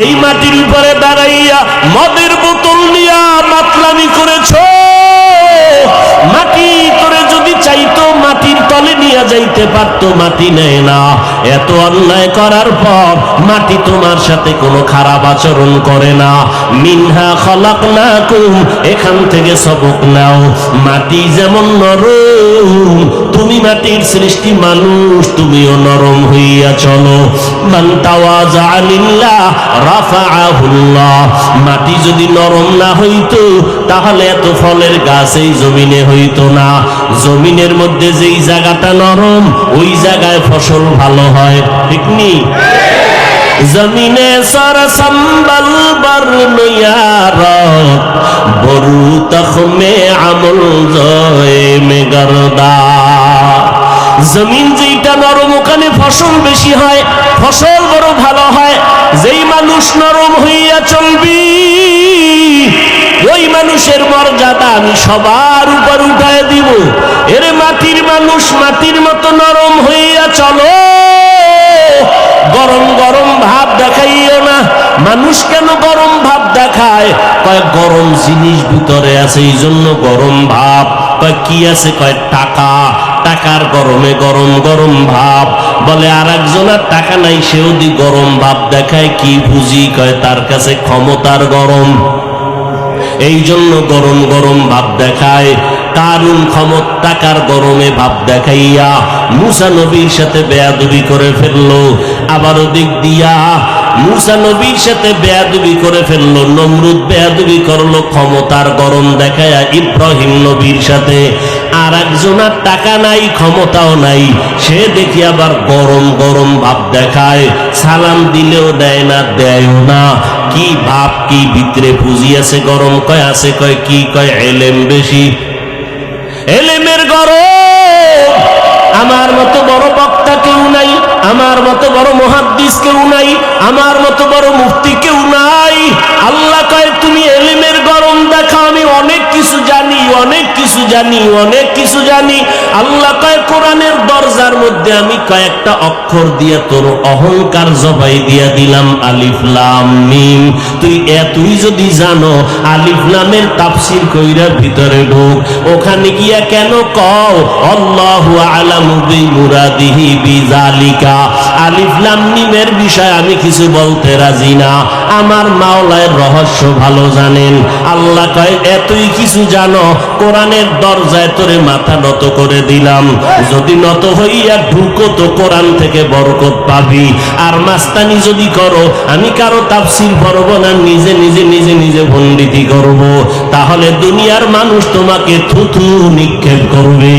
এই মাটির উপরে দাঁড়াইয়া মদের বোতল নিয়া মাতলামি করেছো। মাটি তোরে যদি চাইতো মাটির তলে নিয়ে যাইতে পারতো, মাটি নেয় না। এত অন্যায় করার পর মাটি তোমার সাথে কোনো খারাপ আচরণ করে না। মিনহা খলাকনাকুম, এখান থেকে সবক নাও। মাটি যেমন নরম, তুমি মাটির সৃষ্টি মানুষ, তুমিও নরম হইয়া চলো। মান তাওয়াজা লিল্লাহ রাফাআহুল্লাহ। মাটি যদি নরম না হইতো তাহলে এত ফলের গাছ এই জমিনে হইতো না। জমিনের মধ্যে যেই জায়গাটা নরম ওই জায়গায় ফসল ভালো হয়, ঠিক নি? জমিনে সর সম্বল বর নয়ারত বরু তখমে আমল জয় মে গরদা। জমিন যেইটা নরম ওখানে ফসল বেশি হয়, ফসল বড় ভালো হয়। যেই মানুষ নরম হইয়া চলবি ওই মানুষের মর্যাদা আমি সবার উপর উঠায় দিব। এর মাটির মানুষ মাটির মতো নরম হইয়া চলো। গরম গরম ভাব দেখাইও না। মানুষ কেন গরম ভাব দেখায়? কয় গরম জিনিস ভিতরে আছে এই জন্য গরম ভাব। কয় কি আছে? কয় টাকা। টাকার গরমে গরম গরম ভাব। বলে আর একজনের টাকা নাই, সেও দি গরম ভাব দেখায়। কি বুঝি? কয় তার কাছে ক্ষমতার গরম, এই জন্য গরম গরম ভাব দেখায়। কারুন ক্ষমতা টাকার গরমে ভাব দেখাইয়া মুসা নবীর সাথে বেয়াদবি করে ফেললো। আবারও দিক দিয়া মুসা নবীর সাথে বেয়াদবি করে ফেললো। নমরুদ বেয়াদবি করলো ক্ষমতার গরম দেখায়া ইব্রাহিম নবীর সাথে। আর একজনের টাকা নাই, ক্ষমতাও নাই, সে দেখি আবার গরম গরম ভাব দেখায়। সালাম দিলেও দেয় না, দেয়ও না। কি ভাব, কি ভিতরে পুঁজি আছে গরম? কয় আছে। কয় কি? কয় এলেম বেশি। এলেমের গরম। আমার মতো বড় বক্তা কেউ নাই, আমার মতো বড় মুহাদ্দিস কেউ নাই, আমার মতো বড় মুফতি কেউ নাই। আল্লাহ কয় তুমি এলেমের গরম দেখাও, আমি অনেক কিছু জানি, অনেক কিছু জানি, অনেক কিছু জানি। আল্লাহ কয় কোরআনের দরজার মধ্যে আমি কয়েকটা অক্ষর দিয়ে তোর অহংকার জবাই দিয়া দিলাম, আলিফ লাম মিম। তুই যদি জানো আলিফ লামের তাফসীর কইরা ভিতরে ঢোক। ওখানে গিয়া কেন কও আল্লাহু আ'লামু বিমুরাদিহি বিযালিকা। আলিফ লাম মিমের বিষয় আমি কিছু বলতে রাজি না, আমার মাওলার রহস্য ভালো জানেন। আল্লাহ কয় এতই কিছু জানো, কোরআনের দরজায় তোরে মাথা নত করে দিলাম। যদি নত হইয়া ঢুকো তো কোরআন থেকে বরকত পাবি। আর মাস্তানি যদি করো, আমি কারো তাফসীর পড়ব না, নিজে নিজে নিজে নিজে পণ্ডিতি করব, তাহলে দুনিয়ার মানুষ তোমাকে থুথু নিক্ষেপ করবে।